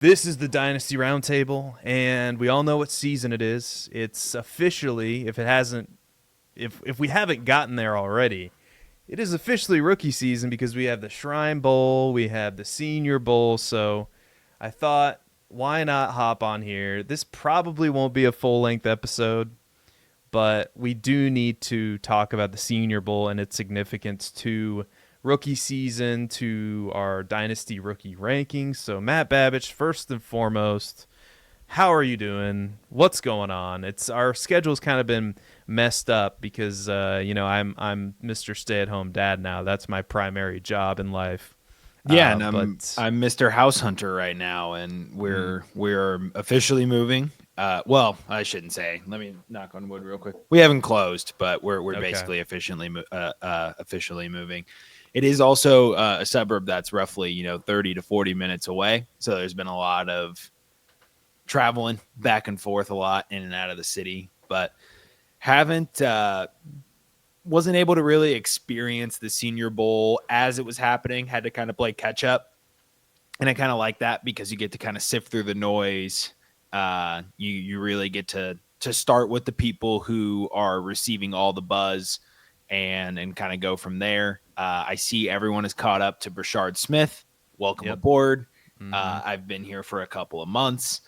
This is the Dynasty Roundtable, and we all know what season it is. It's officially, if we haven't gotten there already, it is officially rookie season because we have the Shrine Bowl, we have the Senior Bowl. So I thought, why not hop on here? This probably won't be a full length episode, but we do need to talk about the Senior Bowl and its significance to rookie season, to our Dynasty rookie rankings. So, Matt Babich, first and foremost, how are you doing? What's going on? It's our schedule's kind of been messed up because I'm Mr. Stay-at-home dad now. That's my primary job in life. Yeah, and But I'm Mr. House Hunter right now, and mm, we're officially moving. Well, I shouldn't say. Let me knock on wood real quick. We haven't closed, but we're okay, basically officially moving. It is also a suburb that's roughly 30 to 40 minutes away. So there's been a lot of traveling back and forth, a lot in and out of the city, but haven't wasn't able to really experience the Senior Bowl as it was happening. Had to kind of play catch up, and I kind of like that because you get to kind of sift through the noise. You really get to start with the people who are receiving all the buzz, and kind of go from there. I see everyone is caught up to Brashard Smith. Welcome yep. aboard. Mm-hmm. I've been here for a couple of months.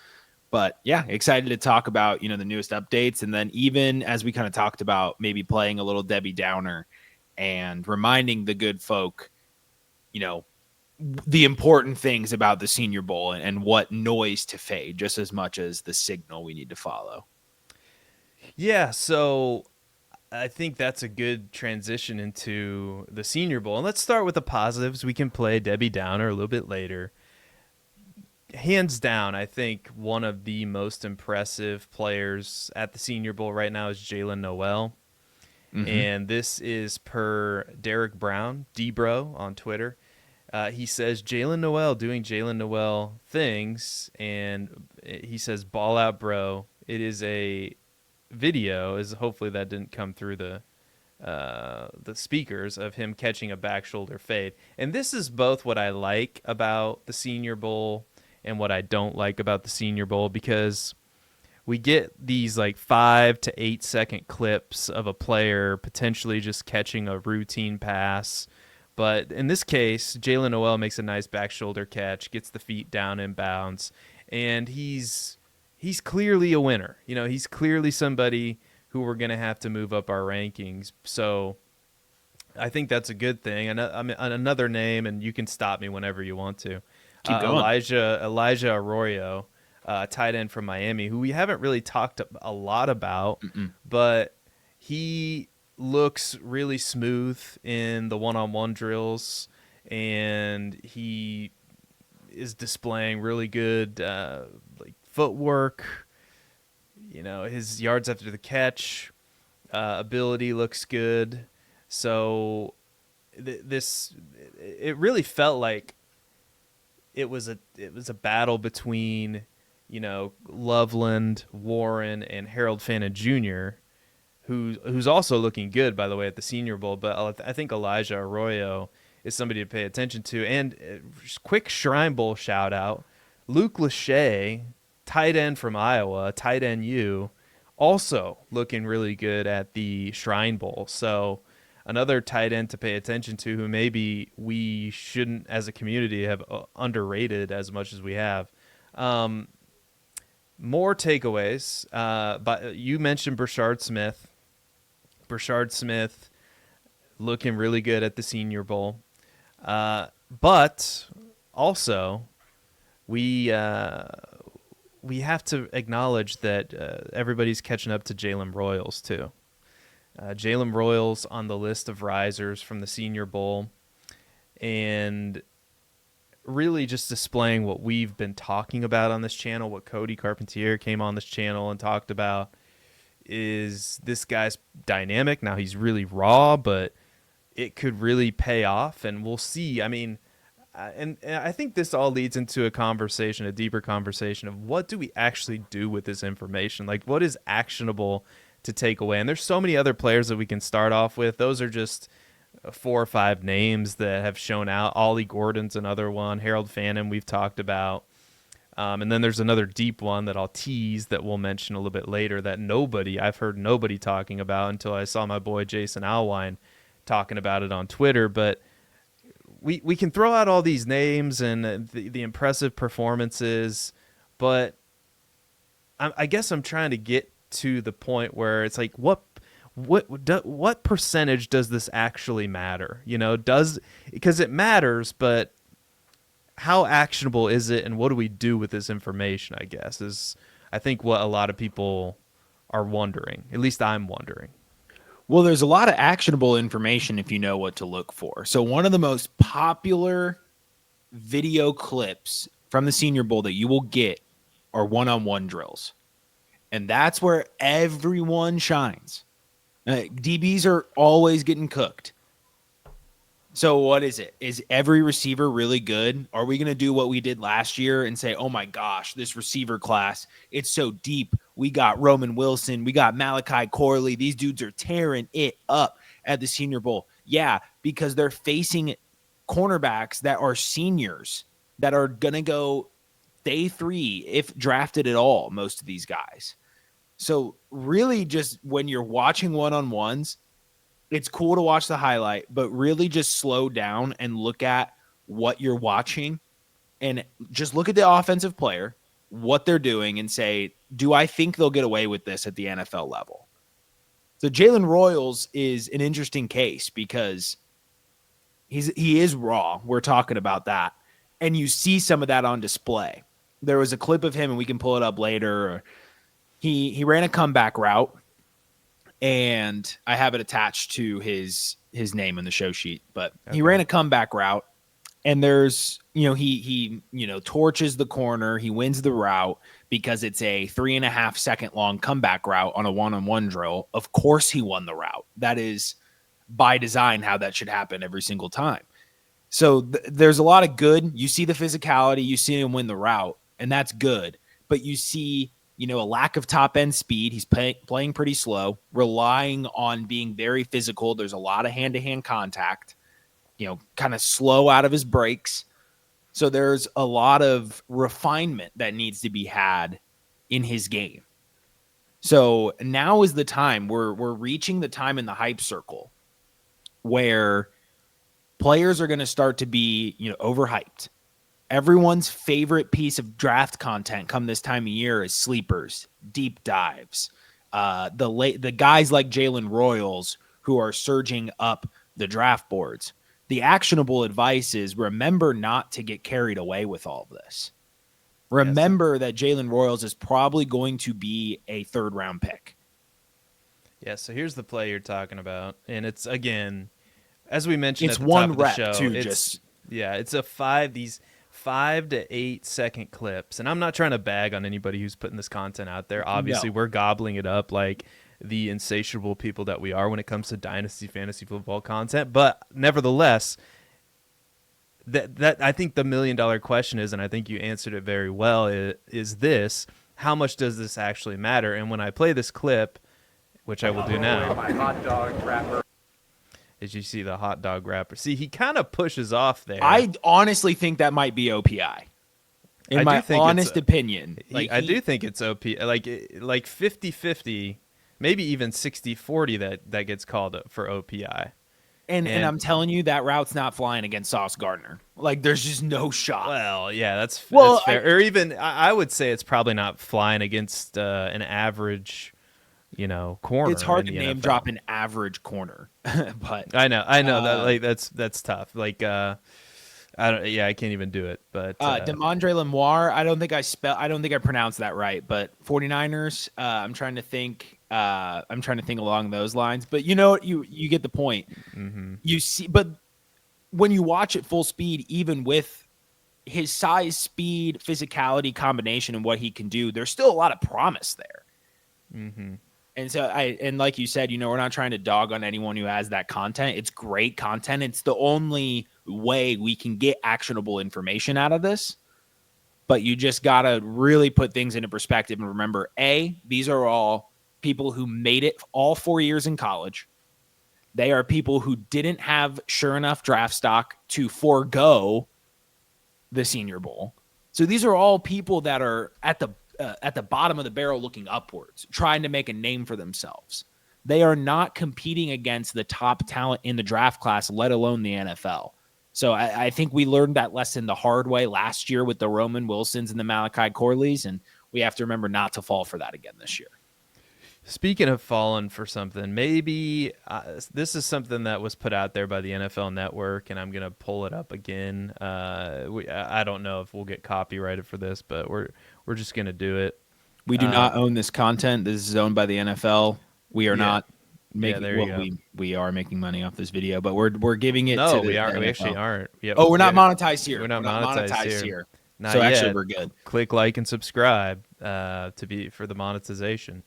But yeah, excited to talk about, the newest updates. And then even as we kind of talked about maybe playing a little Debbie Downer and reminding the good folk, you know, the important things about the Senior Bowl and what noise to fade just as much as the signal we need to follow. Yeah, so I think that's a good transition into the Senior Bowl. And let's start with the positives. We can play Debbie Downer a little bit later. Hands down, I think one of the most impressive players at the Senior Bowl right now is Jalen Noel. Mm-hmm. And this is per Derek Brown, D-Bro on Twitter. He says Jalen Noel doing Jalen Noel things, and he says ball out, bro. It is a video. Is hopefully that didn't come through the speakers of him catching a back shoulder fade. And this is both what I like about the Senior Bowl and what I don't like about the Senior Bowl, because we get these like 5 to 8 second clips of a player potentially just catching a routine pass. But in this case, Jalen Noel makes a nice back shoulder catch, gets the feet down in bounds, and he's clearly a winner. He's clearly somebody who we're going to have to move up our rankings. So I think that's a good thing. And another name, and you can stop me whenever you want to. Keep going. Elijah Arroyo, tight end from Miami, who we haven't really talked a lot about, Mm-mm. but he looks really smooth in the one-on-one drills, and he is displaying really good like footwork. His yards after the catch ability looks good. So this it really felt like it was a battle between Loveland, Warren, and Harold Fannin Jr., who's also looking good, by the way, at the Senior Bowl. But I think Elijah Arroyo is somebody to pay attention to. And quick Shrine Bowl shout out: Luke Lachey, tight end from Iowa, tight end U, also looking really good at the Shrine Bowl. So another tight end to pay attention to, who maybe we shouldn't, as a community, have underrated as much as we have. Um, More takeaways. But you mentioned Brashard Smith. Brashard Smith looking really good at the Senior Bowl. But also, we we have to acknowledge that everybody's catching up to Jalen Royals too. Jalen Royals on the list of risers from the Senior Bowl, and really just displaying what we've been talking about on this channel, what Cody Carpentier came on this channel and talked about, is this guy's dynamic. Now he's really raw, but it could really pay off, and we'll see. I mean, and I think this all leads into a deeper conversation of what do we actually do with this information? Like, what is actionable to take away? And there's so many other players that we can start off with. Those are just 4 or 5 names that have shown out. Ollie Gordon's another one. Harold Fannin we've talked about. And then there's another deep one that I'll tease that we'll mention a little bit later that I've heard nobody talking about until I saw my boy Jason Alwine talking about it on Twitter. But we can throw out all these names and the impressive performances, but I guess I'm trying to get to the point where it's like, what percentage does this actually matter? Because it matters, but how actionable is it, and what do we do with this information, I guess, is I think what a lot of people are wondering. At least I'm wondering. Well, there's a lot of actionable information if you know what to look for. So one of the most popular video clips from the Senior Bowl that you will get are one-on-one drills. And that's where everyone shines. DBs are always getting cooked. So what is it? Is every receiver really good? Are we going to do what we did last year and say, oh my gosh, this receiver class, it's so deep. We got Roman Wilson. We got Malachi Corley. These dudes are tearing it up at the Senior Bowl. Yeah, because they're facing cornerbacks that are seniors that are going to go day 3, if drafted at all, most of these guys. So really just when you're watching one-on-ones, it's cool to watch the highlight, but really just slow down and look at what you're watching and just look at the offensive player, what they're doing, and say, do I think they'll get away with this at the NFL level? So Jalen Royals is an interesting case because he is raw. We're talking about that. And you see some of that on display. There was a clip of him, and we can pull it up later. He ran a comeback route. And I have it attached to his name in the show sheet, but okay. He ran a comeback route, and there's, he torches the corner. He wins the route because it's a 3.5 second long comeback route on a one-on-one drill. Of course he won the route. That is by design how that should happen every single time. So there's a lot of good. You see the physicality, you see him win the route, and that's good. But you see, a lack of top end speed. He's playing pretty slow, relying on being very physical. There's a lot of hand-to-hand contact, kind of slow out of his breaks. So there's a lot of refinement that needs to be had in his game. So now is the time we're reaching the time in the hype circle where players are going to start to be, overhyped. Everyone's favorite piece of draft content come this time of year is sleepers, deep dives, the guys like Jalen Royals who are surging up the draft boards. The actionable advice is remember not to get carried away with all of this. Remember that Jalen Royals is probably going to be a 3rd-round pick. Yeah, so here's the play you're talking about. And it's, again, as we mentioned it's at the top of the rep show, too, it's a 5 to 8 second clips. And I'm not trying to bag on anybody who's putting this content out there. Obviously, We're gobbling it up like the insatiable people that we are when it comes to Dynasty fantasy football content. But nevertheless, that I think the $1 million question is, and I think you answered it very well, is this: how much does this actually matter? And when I play this clip, which I will do now, my hot dog wrapper. As you see the hot dog wrapper. See, he kind of pushes off there. I honestly think that might be OPI. In my honest opinion. I do think it's OPI. Like 50-50, maybe even 60-40 that gets called for OPI. And I'm telling you, that route's not flying against Sauce Gardner. Like, there's just no shot. Well, yeah, that's fair. Or even, I would say it's probably not flying against an average, corner. It's hard to name drop an average corner, but I know that that's tough. Like, I can't even do it. But Demondre Lamar, I don't think I pronounced that right. But 49ers, I'm trying to think along those lines. But you get the point. Mm-hmm. You see, but when you watch at full speed, even with his size, speed, physicality combination and what he can do, there's still a lot of promise there. Mm-hmm. And so and like you said, we're not trying to dog on anyone who has that content. It's great content. It's the only way we can get actionable information out of this. But you just got to really put things into perspective and remember, these are all people who made it all 4 years in college. They are people who didn't have sure enough draft stock to forego the Senior Bowl. So these are all people that are at the bottom of the barrel looking upwards, trying to make a name for themselves. They are not competing against the top talent in the draft class, let alone the NFL. So I think we learned that lesson the hard way last year with the Roman Wilsons and the Malachi Corleys, and we have to remember not to fall for that again this year. Speaking of falling for something, maybe this is something that was put out there by the NFL Network, and I'm going to pull it up again. I don't know if we'll get copyrighted for this, but we're just going to do it. We do not own this content. This is owned by the NFL. We are not making. There you go. We are making money off this video, but we're giving it. No, to we the aren't. NFL. We actually aren't. Yep. Oh, we're not monetized here. We're not monetized here. Not so yet. Actually, we're good. Click like and subscribe for the monetization,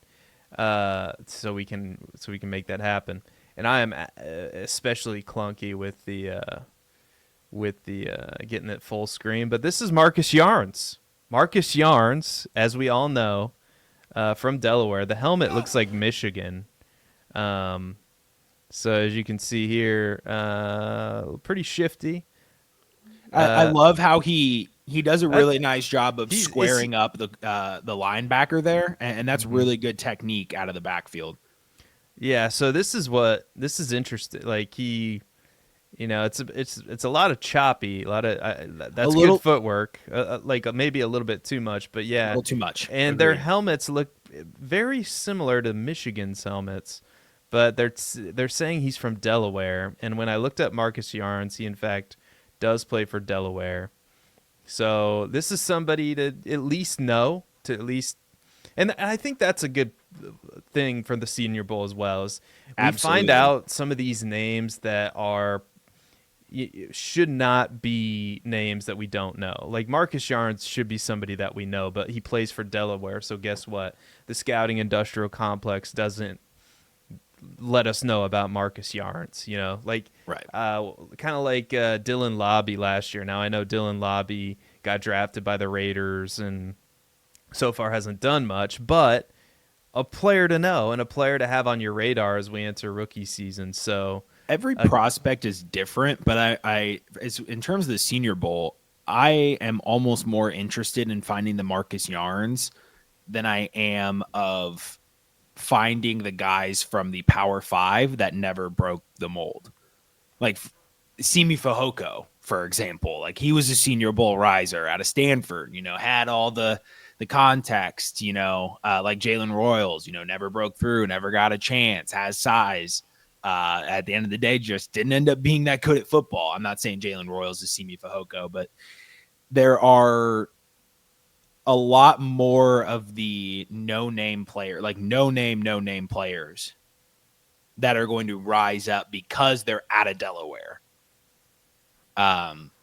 so we can make that happen. And I am especially clunky with the getting it full screen. But this is Marcus Yarns. Marcus Yarns, as we all know, from Delaware. The helmet looks like Michigan. So as you can see here, pretty shifty. I love how he does a really nice job of squaring up the linebacker there, and that's really good technique out of the backfield. Yeah, so this is interesting. Like he, it's a lot of choppy, a lot of that's good footwork. Like maybe a little bit too much, but yeah, a little too much. And their helmets look very similar to Michigan's helmets, but they're saying he's from Delaware. And when I looked up Marcus Yarns, he in fact does play for Delaware. So this is somebody to at least know, and I think that's a good thing for the Senior Bowl as well. Is we find out some of these names that should not be names that we don't know. Like Marcus Yarns should be somebody that we know, but he plays for Delaware. So guess what? The scouting industrial complex doesn't let us know about Marcus Yarns, right. Kind of like Dylan Lobby last year. Now I know Dylan Lobby got drafted by the Raiders and so far hasn't done much, but a player to know and a player to have on your radar as we enter rookie season. So every prospect is different, but in terms of the Senior Bowl, I am almost more interested in finding the Marcus Yarns than I am of finding the guys from the Power 5 that never broke the mold. Like Simi Fehoko, for example. Like he was a Senior Bowl riser out of Stanford, had all the context, like Jalen Royals, never broke through, never got a chance, has size. At the end of the day, just didn't end up being that good at football. I'm not saying Jalen Royals is Simi Fehoko, but there are a lot more of the no-name players that are going to rise up because they're out of Delaware.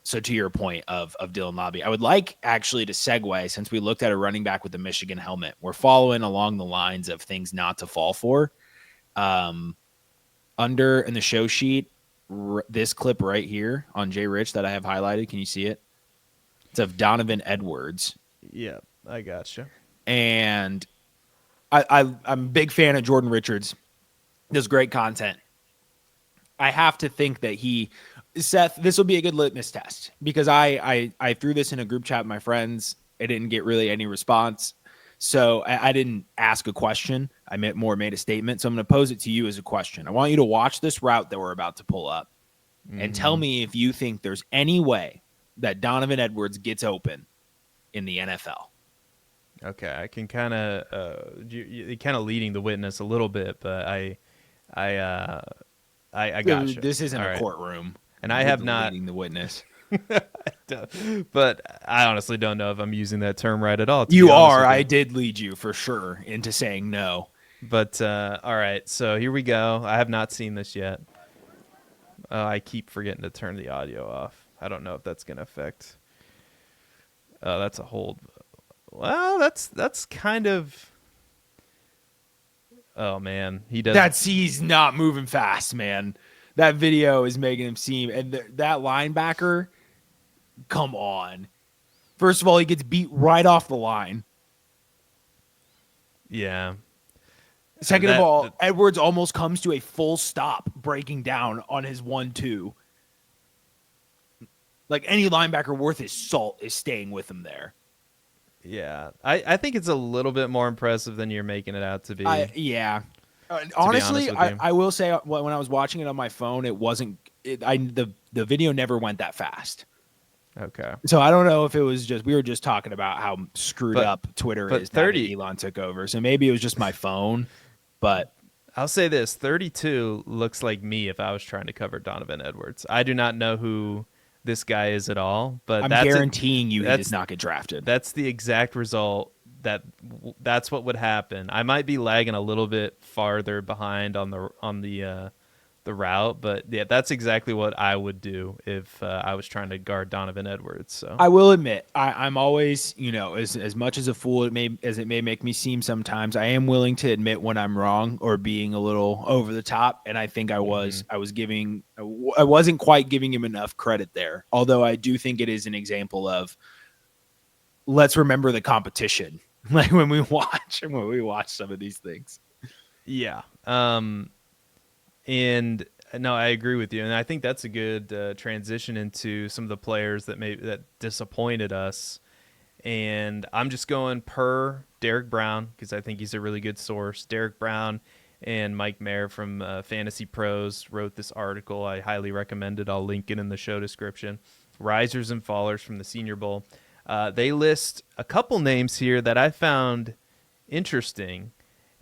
So to your point of Dylan Lobby, I would like actually to segue, since we looked at a running back with the Michigan helmet, we're following along the lines of things not to fall for. Under in the show sheet, this clip right here on Jay Rich that I have highlighted. Can you see it? It's of Donovan Edwards. Yeah, I gotcha. And I'm a big fan of Jordan Richards. Does great content. I have to think that Seth, this will be a good litmus test because I threw this in a group chat with my friends. I didn't get really any response. So I didn't ask a question. I made a statement. So I'm going to pose it to you as a question. I want you to watch this route that we're about to pull up and tell me if you think there's any way that Donovan Edwards gets open in the NFL. Okay, I can kind of you're kind of leading the witness a little bit, but I got you. This isn't a courtroom, and I have not leading the witness. But I honestly don't know if I'm using that term right at all. You are. I did lead you for sure into saying no. But all right, so here we go. I have not seen this yet. I keep forgetting to turn the audio off. I don't know if that's going to affect. That's a hold. Well, that's kind of. Oh man, he does. He's not moving fast, man. That video is making him seem, and that linebacker. Come on. First of all, he gets beat right off the line. Yeah. Second of all, Edwards almost comes to a full stop breaking down on his 1-2. Like any linebacker worth his salt is staying with him there. Yeah, I think it's a little bit more impressive than you're making it out to be. Yeah. To be honest Honestly, with you. I will say when I was watching it on my phone, it wasn't. The video never went that fast. Okay. So I don't know if it was just we were just talking about how screwed But up Twitter but is now that 30 Elon took over. So maybe it was just my phone, but I'll say this, 32 looks like me if I was trying to cover Donovan Edwards. I do not know who this guy is at all, but I'm guaranteeing you he does not get drafted. that's the exact result that's what would happen. I might be lagging a little bit farther behind on the route, but yeah, that's exactly what I would do if I was trying to guard Donovan Edwards. So I will admit, I'm always, as much as a fool as it may make me seem sometimes, I am willing to admit when I'm wrong or being a little over the top. And I think I wasn't quite giving him enough credit there. Although I do think it is an example of let's remember the competition, like when we watch some of these things. yeah. And no, I agree with you, and I think that's a good transition into some of the players that disappointed us. And I'm just going per Derek Brown because I think he's a really good source. Derek Brown and Mike Mayer from Fantasy Pros wrote this article. I highly recommend it. I'll link it in the show description. Risers and fallers from the Senior Bowl. They list a couple names here that I found interesting.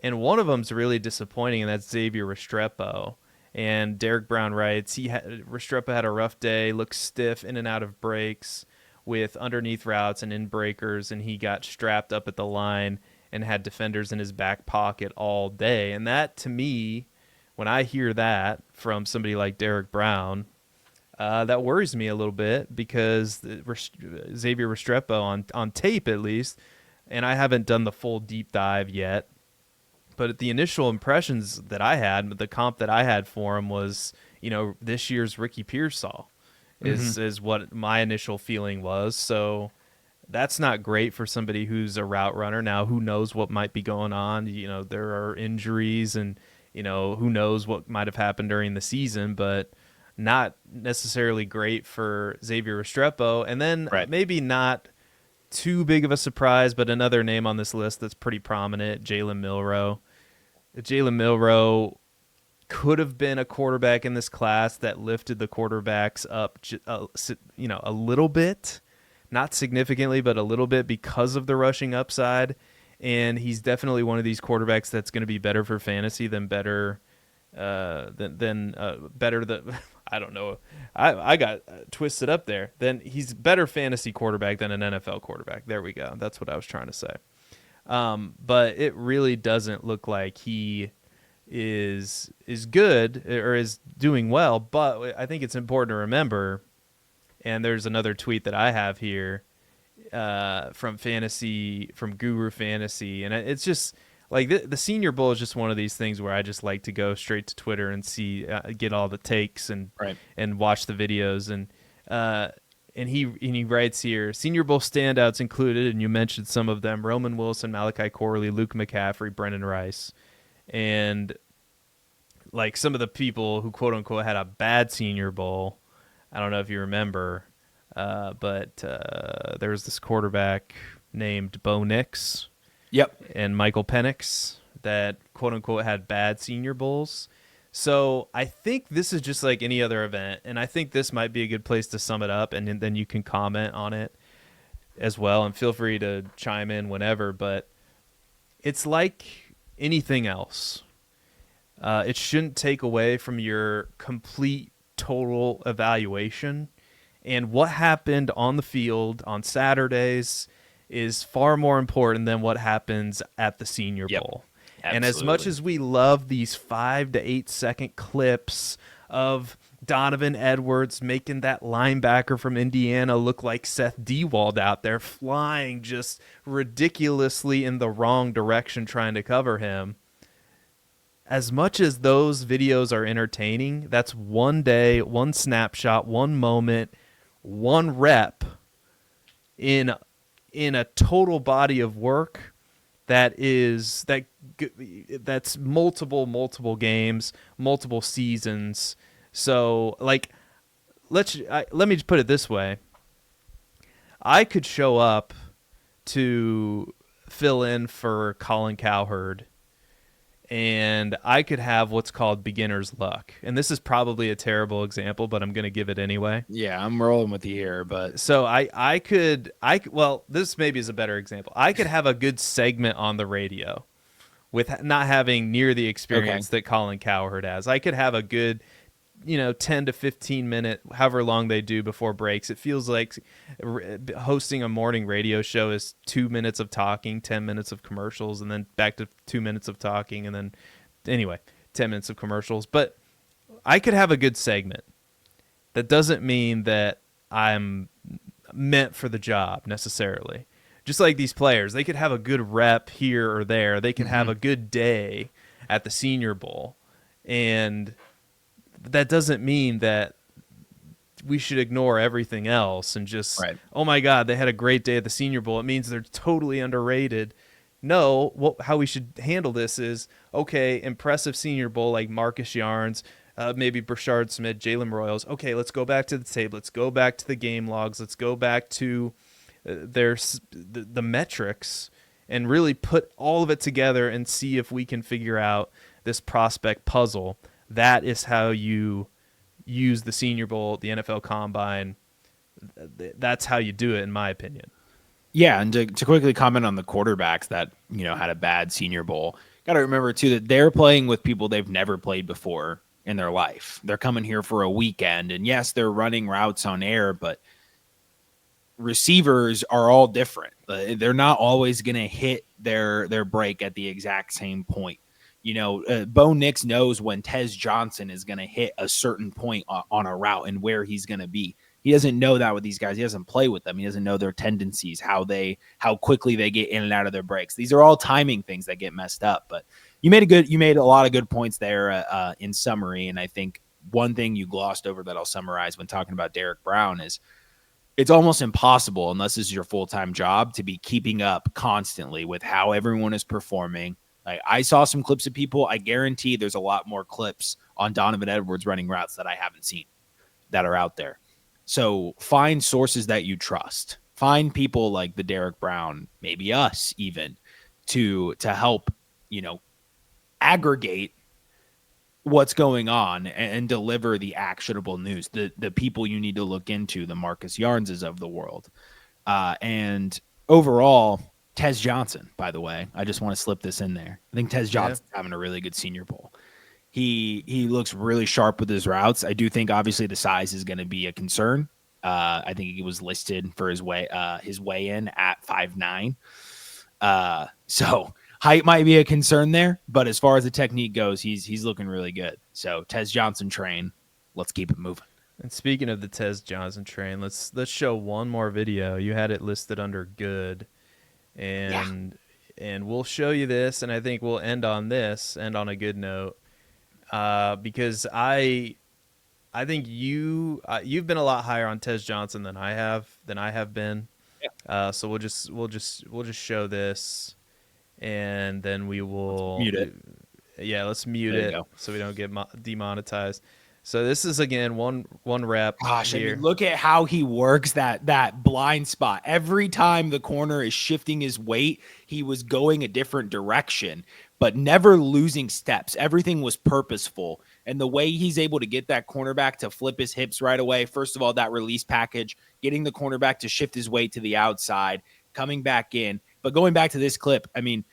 And one of them's really disappointing, and that's Xavier Restrepo. And Derek Brown writes, Restrepo had a rough day, looked stiff in and out of breaks with underneath routes and in breakers, and he got strapped up at the line and had defenders in his back pocket all day. And that, to me, when I hear that from somebody like Derek Brown, that worries me a little bit because Xavier Restrepo, on tape at least, and I haven't done the full deep dive yet, but the initial impressions that I had, the comp that I had for him was, this year's Ricky Pearsall is what my initial feeling was. So that's not great for somebody who's a route runner. Now, who knows what might be going on? There are injuries and, who knows what might have happened during the season, but not necessarily great for Xavier Restrepo. And then maybe not too big of a surprise, but another name on this list that's pretty prominent, Jalen Milroe. Jalen Milroe could have been a quarterback in this class that lifted the quarterbacks up, a little bit, not significantly, but a little bit because of the rushing upside. And he's definitely one of these quarterbacks that's going to be better for fantasy than better than I don't know. I got twisted up there. Then he's better fantasy quarterback than an NFL quarterback. There we go. That's what I was trying to say. But it really doesn't look like he is good or is doing well. But I think it's important to remember, and there's another tweet that I have here from Guru Fantasy, and it's just like the Senior Bowl is just one of these things where I just like to go straight to Twitter and see get all the takes and watch the videos and he writes here, Senior Bowl standouts included, and you mentioned some of them, Roman Wilson, Malachi Corley, Luke McCaffrey, Brennan Rice. And like some of the people who quote unquote had a bad Senior Bowl, I don't know if you remember, but there was this quarterback named Bo Nix. Yep. And Michael Penix that quote unquote had bad Senior Bowls. So I think this is just like any other event, and I think this might be a good place to sum it up, and then you can comment on it as well, and feel free to chime in whenever, but it's like anything else. It shouldn't take away from your complete, total evaluation, and what happened on the field on Saturdays is far more important than what happens at the Senior Bowl. Absolutely. And as much as we love these 5 to 8 second clips of Donovan Edwards making that linebacker from Indiana look like Seth Dewald out there flying just ridiculously in the wrong direction trying to cover him, as much as those videos are entertaining, that's one day, one snapshot, one moment, one rep in a total body of work that's multiple games, multiple seasons. So like let me just put it this way. I could show up to fill in for Colin Cowherd, and I could have what's called beginner's luck. And this is probably a terrible example, but I'm going to give it anyway. Yeah, I'm rolling with you here, but So well, this maybe is a better example. I could have a good segment on the radio with not having near the experience that Colin Cowherd has. I could have a good 10 to 15 minute, however long they do before breaks. It feels like hosting a morning radio show is 2 minutes of talking, 10 minutes of commercials, and then back to 2 minutes of talking. And then anyway, 10 minutes of commercials. But I could have a good segment. That doesn't mean that I'm meant for the job necessarily. Just like these players, they could have a good rep here or there. They could have a good day at the Senior Bowl. And that doesn't mean that we should ignore everything else and just, oh my God, they had a great day at the Senior Bowl. It means they're totally underrated. No, how we should handle this is, okay, impressive Senior Bowl like Marcus Yarns, maybe Brashard Smith, Jalen Royals. Okay, let's go back to the tape. Let's go back to the game logs. Let's go back to the metrics and really put all of it together and see if we can figure out this prospect puzzle. That is how you use the Senior Bowl, the NFL Combine. That's how you do it, in my opinion. Yeah, and to quickly comment on the quarterbacks that had a bad Senior Bowl, got to remember too that they're playing with people they've never played before in their life. They're coming here for a weekend, and yes, they're running routes on air, but receivers are all different. They're not always going to hit their break at the exact same point. Bo Nix knows when Tez Johnson is going to hit a certain point on a route and where he's going to be. He doesn't know that with these guys. He doesn't play with them. He doesn't know their tendencies, how quickly they get in and out of their breaks. These are all timing things that get messed up. But you made a lot of good points there in summary. And I think one thing you glossed over that I'll summarize when talking about Derek Brown is it's almost impossible, unless this is your full-time job, to be keeping up constantly with how everyone is performing. Like, I saw some clips of people. I guarantee there's a lot more clips on Donovan Edwards running routes that I haven't seen that are out there. So find sources that you trust. Find people like the Derek Brown, maybe us even, to help, aggregate what's going on and deliver the actionable news. The people you need to look into, the Marcus Yarnses of the world. And overall, Tez Johnson, by the way, I just want to slip this in there. I think Tez Johnson's having a really good Senior Bowl. He looks really sharp with his routes. I do think obviously the size is going to be a concern. I think he was listed for his weigh in at 5'9". So height might be a concern there, but as far as the technique goes, he's looking really good. So Tez Johnson train, let's keep it moving. And speaking of the Tez Johnson train, let's show one more video. You had it listed under good. And we'll show you this, and I think we'll end on a good note, because I think you've been a lot higher on Tez Johnson than I have been. Yeah. So we'll just show this, and then we will mute it. Yeah, let's mute it so we don't get demonetized. So this is, again, one rep. Gosh, here. I mean, look at how he works that blind spot. Every time the corner is shifting his weight, he was going a different direction, but never losing steps. Everything was purposeful. And the way he's able to get that cornerback to flip his hips right away, first of all, that release package, getting the cornerback to shift his weight to the outside, coming back in. But going back to this clip, I mean,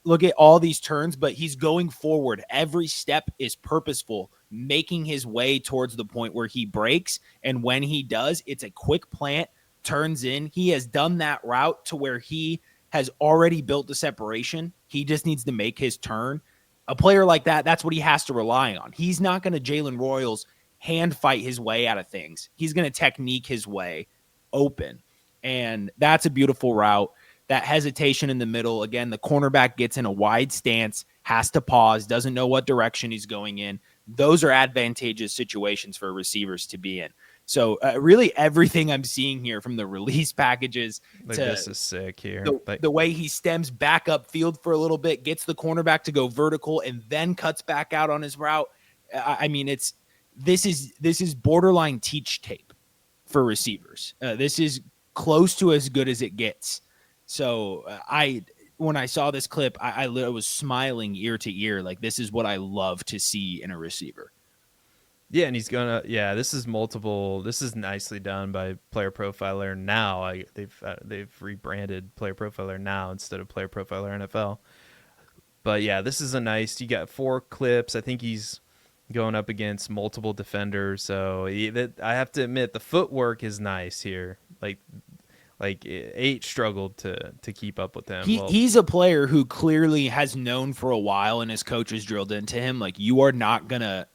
look at all these turns, but he's going forward. Every step is purposeful, making his way towards the point where he breaks. And when he does, it's a quick plant, turns in. He has done that route to where he has already built the separation. He just needs to make his turn. A player like that, that's what he has to rely on. He's not going to Jalen Royals hand fight his way out of things. He's going to technique his way open. And that's a beautiful route. That hesitation in the middle, again, the cornerback gets in a wide stance, has to pause, doesn't know what direction he's going in. Those are advantageous situations for receivers to be in. So really everything I'm seeing here, from the release packages to this is sick here. The way he stems back up field for a little bit, gets the cornerback to go vertical, and then cuts back out on his route. I mean, this is borderline teach tape for receivers. This is close to as good as it gets. So when I saw this clip, I was smiling ear to ear. Like, this is what I love to see in a receiver. Yeah, and this is multiple. This is nicely done by Player Profiler Now. They've rebranded Player Profiler Now instead of Player Profiler NFL. But yeah, this is you got 4 clips. I think he's going up against multiple defenders. So I have to admit, the footwork is nice here. Like 8 struggled to keep up with him. He's a player who clearly has known for a while, and his coaches drilled into him, like, you are not gonna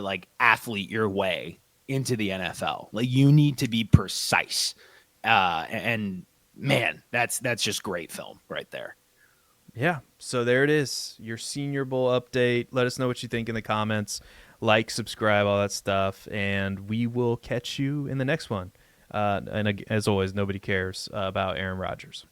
like athlete your way into the NFL. Like, you need to be precise. And man, that's just great film right there. Yeah, so there it is, your Senior Bowl update. Let us know what you think in the comments. Like, subscribe, all that stuff, and we will catch you in the next one. And as always, nobody cares about Aaron Rodgers.